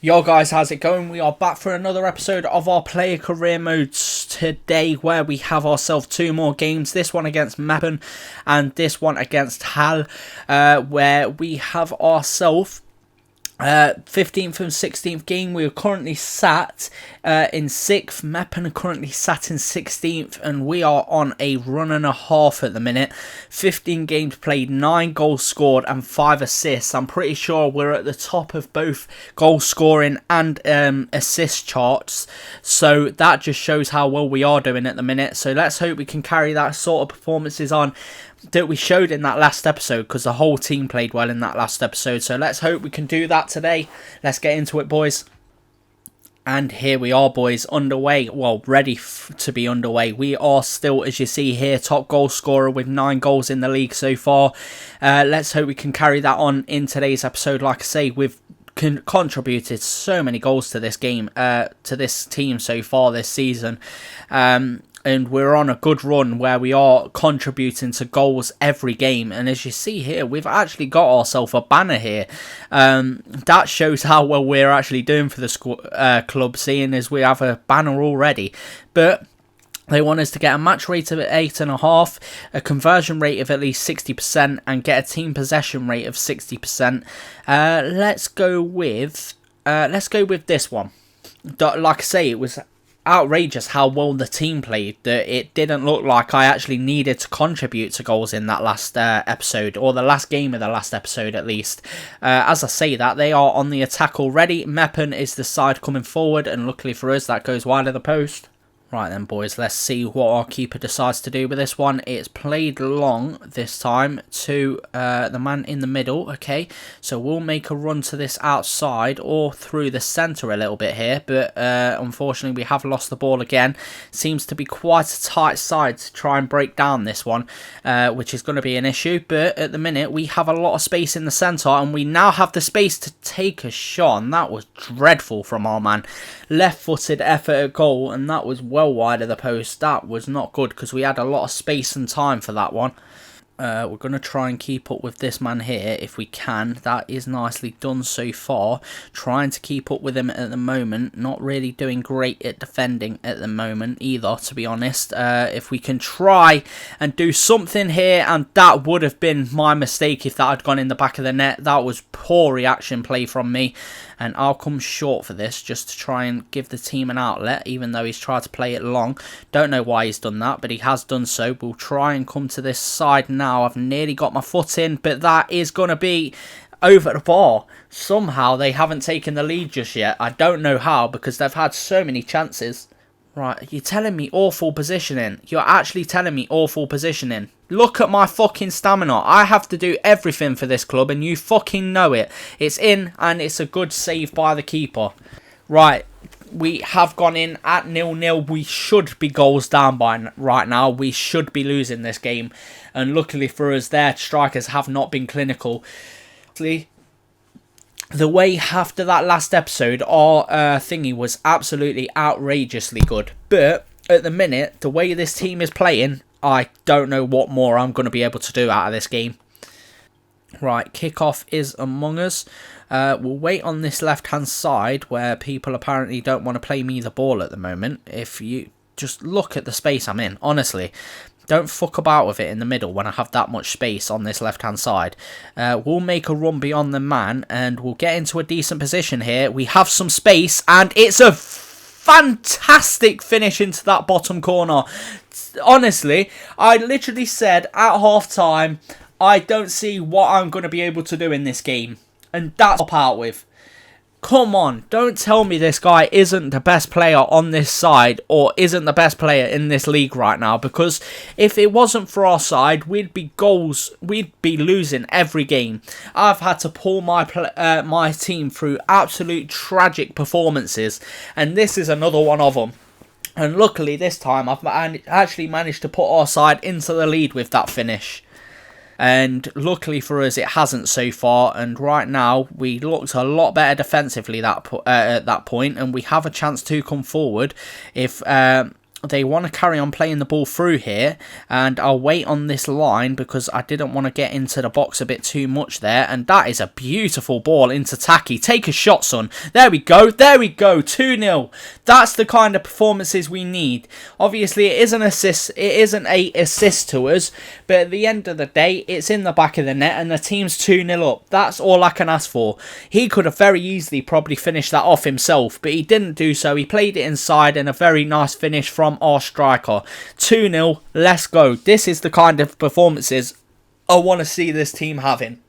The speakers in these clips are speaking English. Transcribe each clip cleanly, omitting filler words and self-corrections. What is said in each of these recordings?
Yo guys, how's it going? We are back for another episode of our player career modes today, where we have ourselves two more games, this one against Meppen and this one against Hal, where we have ourselves 15th and 16th game. We are currently sat in 6th. Meppen are currently sat in 16th, and we are on a run and a half at the minute. 15 games played, 9 goals scored and 5 assists. I'm pretty sure we're at the top of both goal scoring and assist charts, so that just shows how well we are doing at the minute. So let's hope we can carry that sort of performances on that we showed in that last episode, because the whole team played well in that last episode. So let's hope we can do that today. Let's get into it, boys. And here we are, boys, underway. Well, ready to be underway. We are still, as you see here, top goal scorer with 9 goals in the league so far. Let's hope we can carry that on in today's episode. Like I say, we've contributed so many goals to this game, to this team so far this season. And we're on a good run where we are contributing to goals every game. And as you see here, we've actually got ourselves a banner here. That shows how well we're actually doing for the club, seeing as we have a banner already. But they want us to get a match rate of 8.5, a conversion rate of at least 60%, and get a team possession rate of 60%. Let's go with this one. Like I say, it was outrageous how well the team played, that it didn't look like I actually needed to contribute to goals in that last episode, or the last game of the last episode at least. As I say that, they are on the attack already. Meppen is the side coming forward, and luckily for us that goes wide of the post. Right then, boys, let's see what our keeper decides to do with this one. It's played long this time to the man in the middle. Okay, so we'll make a run to this outside or through the centre a little bit here, but unfortunately we have lost the ball again. Seems to be quite a tight side to try and break down this one, which is going to be an issue. But at the minute we have a lot of space in the centre, and we now have the space to take a shot, and that was dreadful from our man. Left-footed effort at goal, and that was well wide of the post. That was not good, because we had a lot of space and time for that one. We're going to try and keep up with this man here if we can. That is nicely done so far. Trying to keep up with him at the moment. Not really doing great at defending at the moment either, to be honest. If we can try and do something here, and that would have been my mistake if that had gone in the back of the net. That was poor reaction play from me, and I'll come short for this just to try and give the team an outlet, even though he's tried to play it long. Don't know why he's done that, but he has done so. We'll try and come to this side now. I've nearly got my foot in, but that is going to be over the bar. Somehow they haven't taken the lead just yet. I don't know how, because they've had so many chances. Right, you're telling me awful positioning. You're actually telling me awful positioning. Look at my fucking stamina. I have to do everything for this club, and you fucking know it. It's in, and it's a good save by the keeper. Right, we have gone in at 0-0. We should be goals down by right now. We should be losing this game. And luckily for us, their strikers have not been clinical. The way after that last episode, our thingy was absolutely outrageously good. But at the minute, the way this team is playing, I don't know what more I'm going to be able to do out of this game. Right, kickoff is among us. We'll wait on this left-hand side where people apparently don't want to play me the ball at the moment. If you just look at the space I'm in, honestly. Don't fuck about with it in the middle when I have that much space on this left-hand side. We'll make a run beyond the man, and we'll get into a decent position here. We have some space, and it's a fantastic finish into that bottom corner. Honestly, I literally said at half-time, I don't see what I'm going to be able to do in this game. And that's what I'm out with. Come on, don't tell me this guy isn't the best player on this side, or isn't the best player in this league right now, because if it wasn't for our side, we'd be losing every game. I've had to pull my team through absolute tragic performances, and this is another one of them. And luckily this time I've actually managed to put our side into the lead with that finish. And luckily for us, it hasn't so far. And right now, we looked a lot better defensively at that point. And we have a chance to come forward if they want to carry on playing the ball through here, and I'll wait on this line because I didn't want to get into the box a bit too much there. And that is a beautiful ball into Taki. Take a shot, son. There we go. There we go. 2-0. That's the kind of performances we need. Obviously, it is an assist. It isn't a assist to us, but at the end of the day, it's in the back of the net and the team's 2-0 up. That's all I can ask for. He could have very easily probably finished that off himself, but he didn't do so. He played it inside, and a very nice finish from our striker. 2-0, let's go. This is the kind of performances I want to see this team having.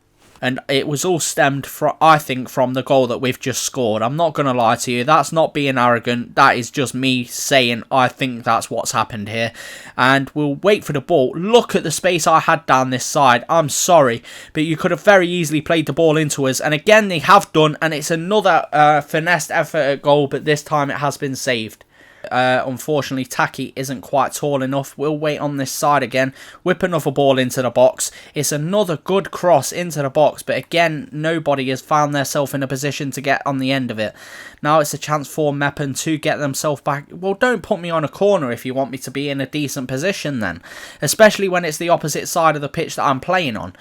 And it was all stemmed from, I think, from the goal that we've just scored. I'm not going to lie to you. That's not being arrogant. That is just me saying I think that's what's happened here. And we'll wait for the ball. Look at the space I had down this side. I'm sorry, but you could have very easily played the ball into us. And again, they have done. And it's another finessed effort at goal, but this time it has been saved. Unfortunately, Taki isn't quite tall enough. We'll wait on this side again. Whip another ball into the box. It's another good cross into the box, but again, nobody has found themselves in a position to get on the end of it. Now it's a chance for Meppen to get themselves back. Well, don't put me on a corner if you want me to be in a decent position then, especially when it's the opposite side of the pitch that I'm playing on.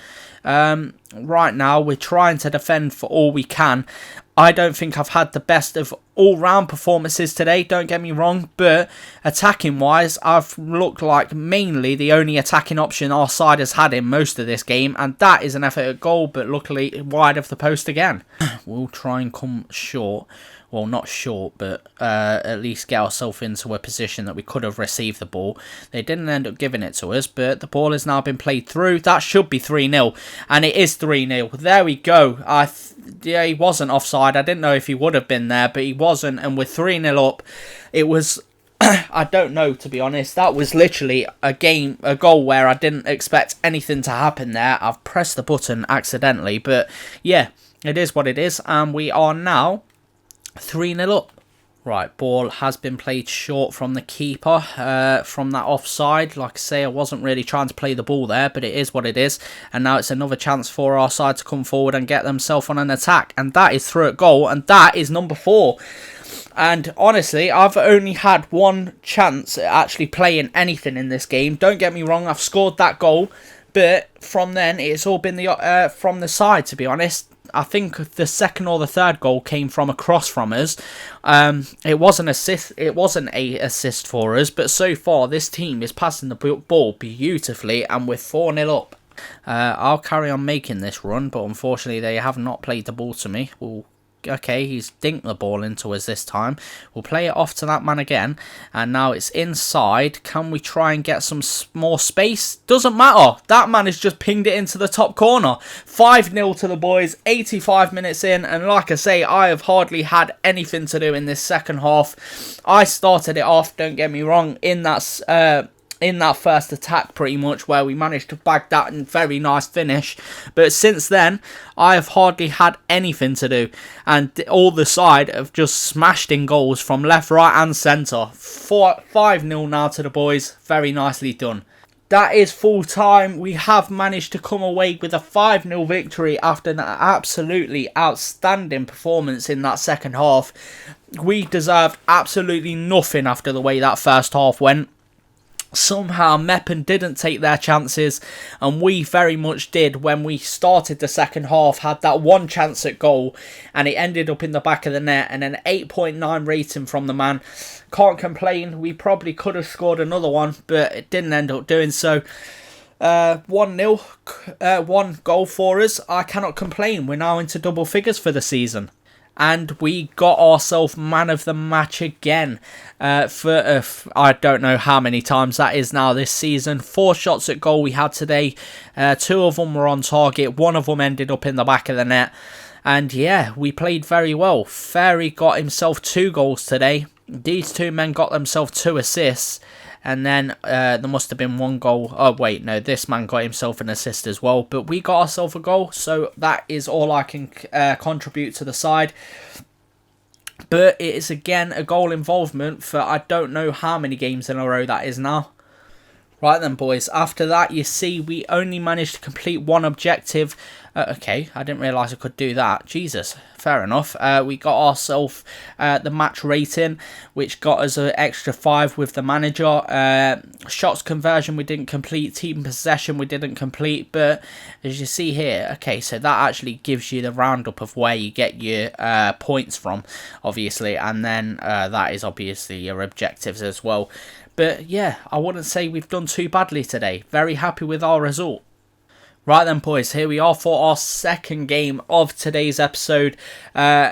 Right now, we're trying to defend for all we can. I don't think I've had the best of all-round performances today, don't get me wrong, but attacking-wise, I've looked like mainly the only attacking option our side has had in most of this game, and that is an effort at goal, but luckily wide of the post again. We'll try and come short. Well, not short, but at least get ourselves into a position that we could have received the ball. They didn't end up giving it to us, but the ball has now been played through. That should be 3-0, and it is 3-0. There we go. Yeah, he wasn't offside. I didn't know if he would have been there, but he wasn't, and we're 3-0 up. It was... I don't know, to be honest. That was literally a goal where I didn't expect anything to happen there. I've pressed the button accidentally, but yeah, it is what it is, and we are now 3-0 up. Right, ball has been played short from the keeper from that offside. Like I say, I wasn't really trying to play the ball there, but it is what it is. And now it's another chance for our side to come forward and get themselves on an attack. And that is through at goal, and that is number 4. And honestly, I've only had one chance at actually playing anything in this game. Don't get me wrong, I've scored that goal, but from then it's all been from the side, to be honest. I think the second or the third goal came from a cross from us. It wasn't a assist for us, but so far this team is passing the ball beautifully, and we're 4-0 up. I'll carry on making this run, but unfortunately they have not played the ball to me. Okay, he's dinked the ball into us this time. We'll play it off to that man again, and now it's inside. Can we try and get some more space? Doesn't matter. That man has just pinged it into the top corner. 5-0 to the boys, 85 minutes in, and like I say, I have hardly had anything to do in this second half. I started it off, don't get me wrong, in that first attack pretty much, where we managed to bag that and very nice finish, but since then I have hardly had anything to do, and all the side have just smashed in goals from left, right and centre. 5-0 now to the boys, very nicely done. That is full time. We have managed to come away with a 5-0 victory after an absolutely outstanding performance in that second half. We deserved absolutely nothing after the way that first half went. Somehow Meppen didn't take their chances, and we very much did. When we started the second half, had that one chance at goal, and it ended up in the back of the net, and an 8.9 rating from the man. Can't complain. We probably could have scored another one, but it didn't end up doing so. 1-0, one goal for us. I cannot complain. We're now into double figures for the season. And we got ourselves man of the match again for I don't know how many times that is now this season. 4 shots at goal we had today. 2 of them were on target. 1 of them ended up in the back of the net. And yeah, we played very well. Ferry got himself 2 goals today. These 2 men got themselves 2 assists. And then there must have been 1 goal. Oh, wait, no, this man got himself an assist as well. But we got ourselves a goal, so that is all I can contribute to the side. But it is, again, a goal involvement for I don't know how many games in a row that is now. Right then, boys, after that, you see, we only managed to complete 1 objective. Okay, I didn't realise I could do that. Jesus, fair enough. We got ourselves the match rating, which got us an extra 5 with the manager. Shots conversion we didn't complete. Team possession we didn't complete. But as you see here, okay, so that actually gives you the roundup of where you get your points from, obviously. And then that is obviously your objectives as well. But yeah, I wouldn't say we've done too badly today. Very happy with our result. Right then, boys, here we are for our second game of today's episode,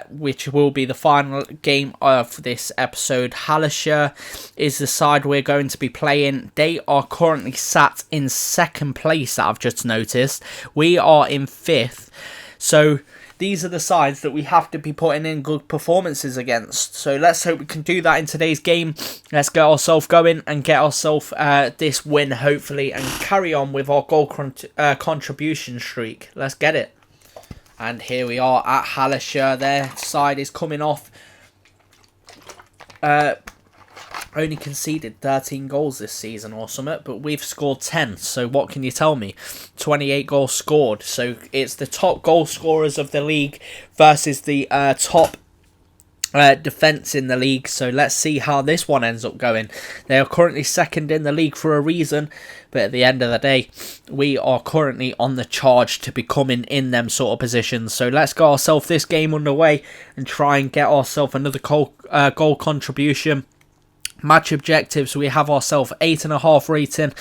which will be the final game of this episode. Hallisher is the side we're going to be playing. They are currently sat in second place, that I've just noticed. We are in 5th, so these are the sides that we have to be putting in good performances against. So let's hope we can do that in today's game. Let's get ourselves going and get ourselves this win, hopefully, and carry on with our goal contribution streak. Let's get it. And here we are at Hallisher. Their side is coming off. Only conceded 13 goals this season or something, but we've scored 10, so what can you tell me? 28 goals scored, so it's the top goal scorers of the league versus the top defence in the league, so let's see how this one ends up going. They are currently second in the league for a reason, but at the end of the day, we are currently on the charge to becoming in them sort of positions, so let's get ourselves this game underway and try and get ourselves another goal contribution. Match objectives, we have ourselves 8.5 rating.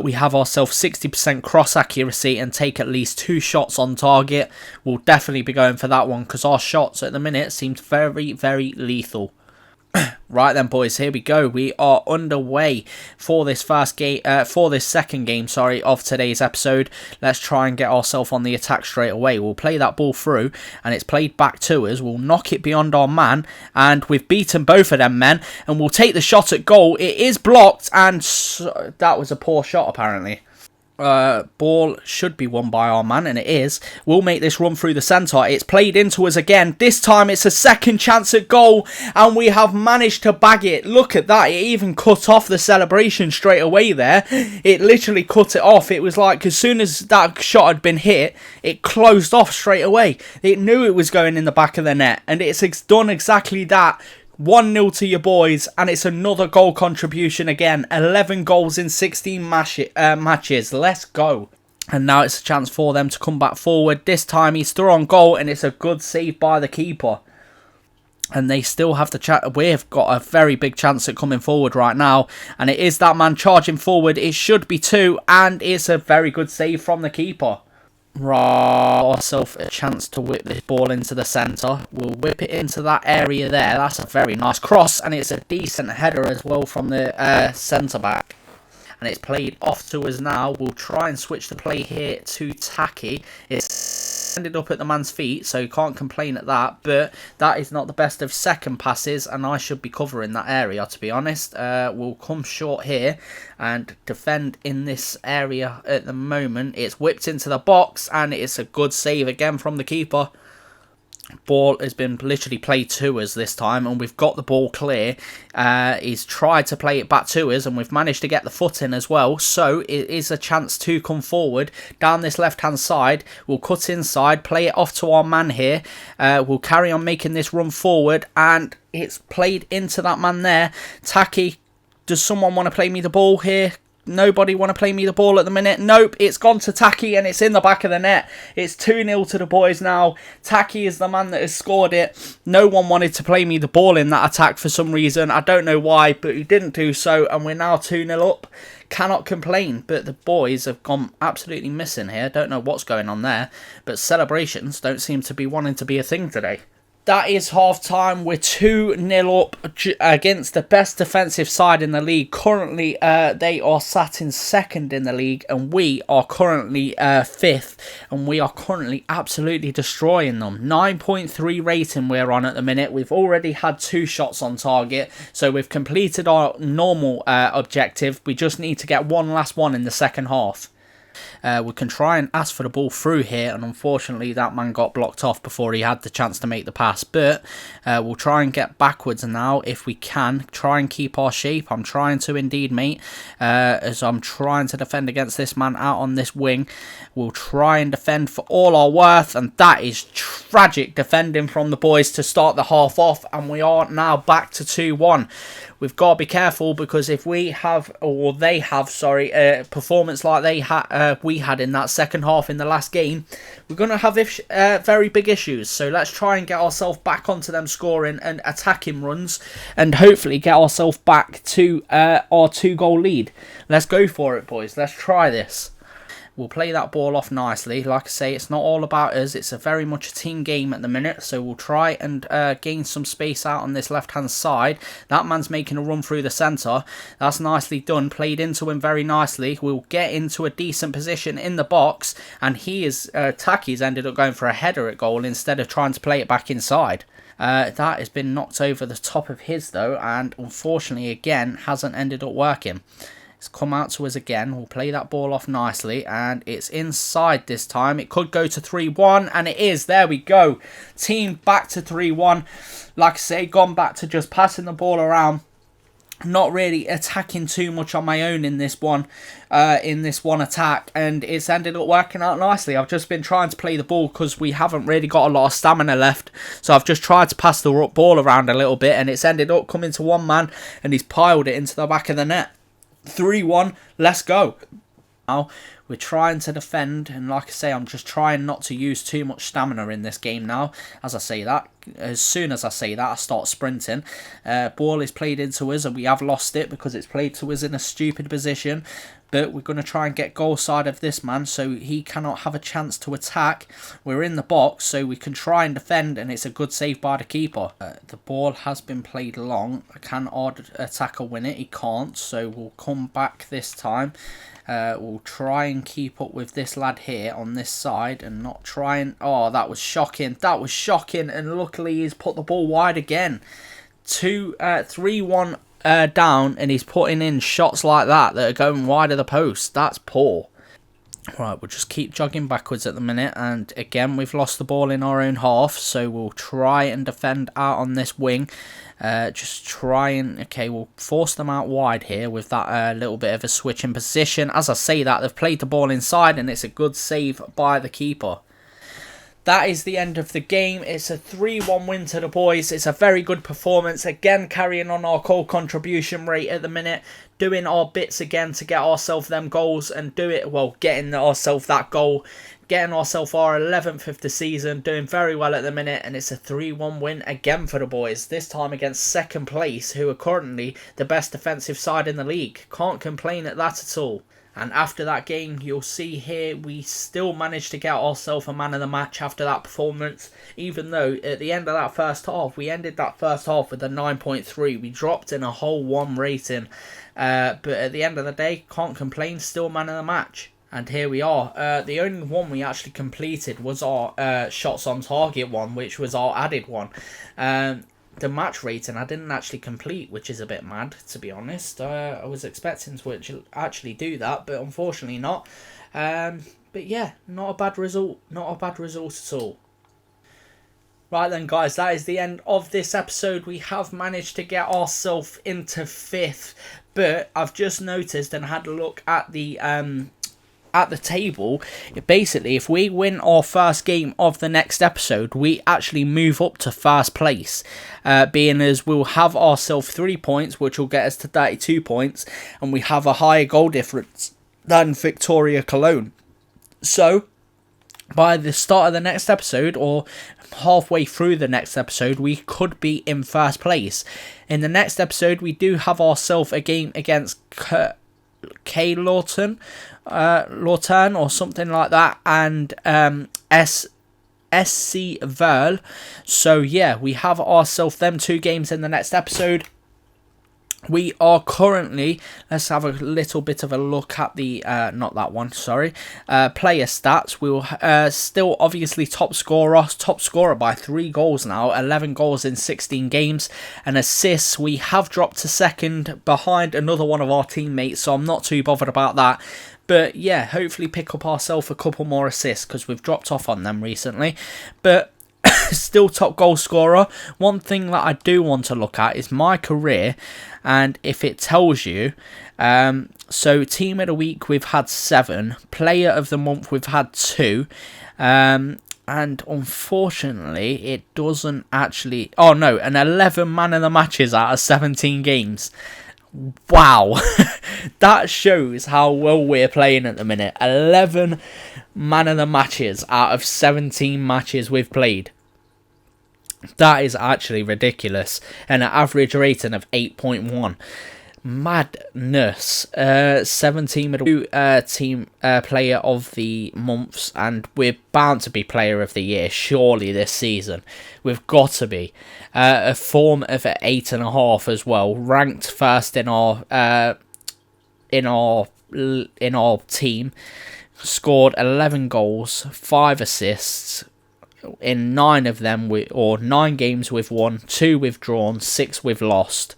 We have ourselves 60% cross accuracy and take at least 2 shots on target. We'll definitely be going for that one because our shots at the minute seem very, very lethal. Right then, boys, here we go. We are underway for this second game, of today's episode. Let's try and get ourselves on the attack straight away. We'll play that ball through, and it's played back to us. We'll knock it beyond our man, and we've beaten both of them men, and we'll take the shot at goal. It is blocked, and that was a poor shot, apparently. Ball should be won by our man, and it is. We'll make this run through the centre. It's played into us again. This time it's a second chance at goal, and we have managed to bag it. Look at that. It even cut off the celebration straight away there. It literally cut it off. It was like as soon as that shot had been hit, it closed off straight away. It knew it was going in the back of the net, and it's done exactly that. 1-0 to your boys, and it's another goal contribution again. 11 goals in 16 matches. Let's go. And now it's a chance for them to come back forward. This time he's through on goal, and it's a good save by the keeper. And they still have the chance. We've got a very big chance at coming forward right now. And it is that man charging forward. It should be 2, and it's a very good save from the keeper. Right, ourselves a chance to whip this ball into the centre. We'll whip it into that area there. That's a very nice cross, and it's a decent header as well from the centre back. And it's played off to us now. We'll try and switch the play here to Taki. It's ended up at the man's feet, so you can't complain at that. But that is not the best of second passes, and I should be covering that area, to be honest. We'll come short here and defend in this area at the moment. It's whipped into the box, and it's a good save again from the keeper. Ball has been literally played to us this time, and we've got the ball clear. He's tried to play it back to us, and we've managed to get the foot in as well, so it is a chance to come forward down this left hand side. We'll cut inside, play it off to our man here. We'll carry on making this run forward, and it's played into that man there. Taki, does someone want to play me the ball here? Nobody want to play me the ball at the minute. Nope, it's gone to Taki, and it's in the back of the net. It's 2-0 to the boys now. Taki is the man that has scored it. No one wanted to play me the ball in that attack for some reason. I don't know why, but he didn't do so, and we're now 2-0 up. Cannot complain, but the boys have gone absolutely missing here. Don't know what's going on there, but celebrations don't seem to be wanting to be a thing today. That is half-time. We're 2-0 up against the best defensive side in the league. Currently, they are sat in second in the league, and we are currently 5th, and we are currently absolutely destroying them. 9.3 rating we're on at the minute. We've already had 2 shots on target, so we've completed our normal objective. We just need to get one last one in the second half. We can try and ask for the ball through here, and unfortunately that man got blocked off before he had the chance to make the pass. But we'll try and get backwards now if we can. Try and keep our shape. I'm trying to indeed, mate, as I'm trying to defend against this man out on this wing. We'll try and defend for all our worth, and that is tragic defending from the boys to start the half off, and we are now back to 2-1. We've got to be careful, because if we have, or they have, sorry, a performance like we had in that second half in the last game, we're going to have very big issues. So let's try and get ourselves back onto them scoring and attacking runs, and hopefully get ourselves back to our 2-goal lead. Let's go for it, boys. Let's try this. We'll play that ball off nicely. Like I say, it's not all about us. It's a very much a team game at the minute. So we'll try and gain some space out on this left-hand side. That man's making a run through the centre. That's nicely done. Played into him very nicely. We'll get into a decent position in the box. And Taki's ended up going for a header at goal instead of trying to play it back inside. That has been knocked over the top of his, though. And unfortunately, again, hasn't ended up working. It's come out to us again. We'll play that ball off nicely, and it's inside this time. It could go to 3-1, and it is. There we go. Team back to 3-1. Like I say, gone back to just passing the ball around. Not really attacking too much on my own in this one attack, and it's ended up working out nicely. I've just been trying to play the ball because we haven't really got a lot of stamina left, so I've just tried to pass the ball around a little bit, and it's ended up coming to one man, and he's piled it into the back of the net. 3-1, let's go. Now we're trying to defend, and like I say, I'm just trying not to use too much stamina in this game now. As soon as I say that, I start sprinting. Ball is played into us, and we have lost it because it's played to us in a stupid position. But we're going to try and get goal side of this man so he cannot have a chance to attack. We're in the box, so we can try and defend, and it's a good save by the keeper. The ball has been played long. Can our attacker win it? He can't, so we'll come back this time. We'll try and keep up with this lad here on this side and not try and... Oh, that was shocking. That was shocking, and luckily he's put the ball wide again. 3-1 down, and he's putting in shots like that are going wide of the post. That's poor. Right, we'll just keep jogging backwards at the minute, and again we've lost the ball in our own half, so we'll try and defend out on this wing. We'll force them out wide here with that little bit of a switch in position. As I say that, they've played the ball inside, and it's a good save by the keeper. That is the end of the game. It's a 3-1 win to the boys. It's a very good performance. Again, carrying on our goal contribution rate at the minute. Doing our bits again to get ourselves them goals and getting ourselves that goal. Getting ourselves our 11th of the season. Doing very well at the minute. And it's a 3-1 win again for the boys. This time against second place, who are currently the best defensive side in the league. Can't complain at that at all. And after that game, you'll see here, we still managed to get ourselves a man of the match after that performance. Even though at the end of that first half, we ended that first half with a 9.3. We dropped in a whole 1 rating. But at the end of the day, can't complain, still man of the match. And here we are. The only one we actually completed was our shots on target one, which was our added one. The match rating I didn't actually complete, which is a bit mad, to be honest. I was expecting to actually do that, but unfortunately not. But yeah, not a bad result. Not a bad result at all. Right then, guys, that is the end of this episode. We have managed to get ourselves into 5th, but I've just noticed and had a look at the table. Basically, if we win our first game of the next episode, we actually move up to first place, being as we'll have ourselves 3 points, which will get us to 32 points, and we have a higher goal difference than Victoria Cologne. So by the start of the next episode, or halfway through the next episode, we could be in first place. In the next episode, we do have ourselves a game against Lawton or something like that, and SC Verl. So yeah, we have ourselves them 2 games in the next episode. We are currently, let's have a little bit of a look at the, not that one, sorry, player stats. We'll still obviously top scorer by 3 goals now, 11 goals in 16 games, and assists, we have dropped to second behind another one of our teammates, so I'm not too bothered about that. But yeah, hopefully pick up ourselves a couple more assists because we've dropped off on them recently. But still top goal scorer. One thing that I do want to look at is my career, and if it tells you, so team of the week we've had 7, player of the month we've had 2, and unfortunately it doesn't actually, oh no, an 11 man of the matches out of 17 games. Wow. That shows how well we're playing at the minute. 11 man of the matches out of 17 matches we've played. That is actually ridiculous. And an average rating of 8.1. Madness. 17 team player of the months, and we're bound to be player of the year surely this season. We've got to be. A form of an 8.5 as well, ranked first in our team. Scored 11 goals, 5 assists. In 9 of them, 9 games we've won, 2 we've drawn, 6 we've lost.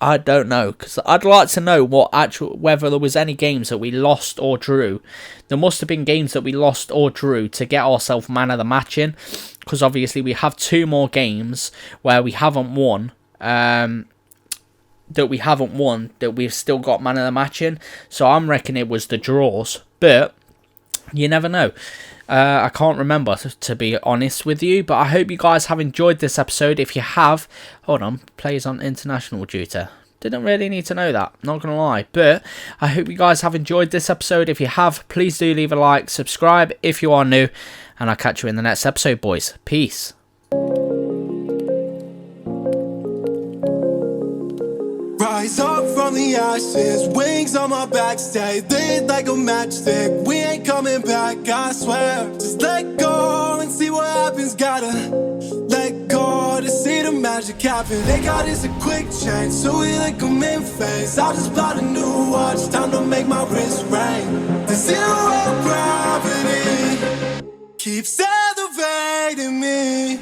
I don't know, because I'd like to know whether there was any games that we lost or drew. There must have been games that we lost or drew to get ourselves man of the match in, because obviously we have 2 more games where we haven't won. That we've still got man of the match in. So I'm reckoning it was the draws, but you never know. I can't remember, to be honest with you, but I hope you guys have enjoyed this episode. If you have, hold on, plays on international duty. Didn't really need to know that, not gonna lie, but I hope you guys have enjoyed this episode. If you have, please do leave a like, subscribe if you are new, and I'll catch you in the next episode, boys. Peace. Rise up from the ashes, wings on my back, stay lit like a matchstick. We ain't coming back, I swear. Just let go and see what happens. Gotta let go to see the magic happen. They got us a quick change, so we like them in phase. I just bought a new watch, time to make my wrist ring. The zero gravity keeps elevating me.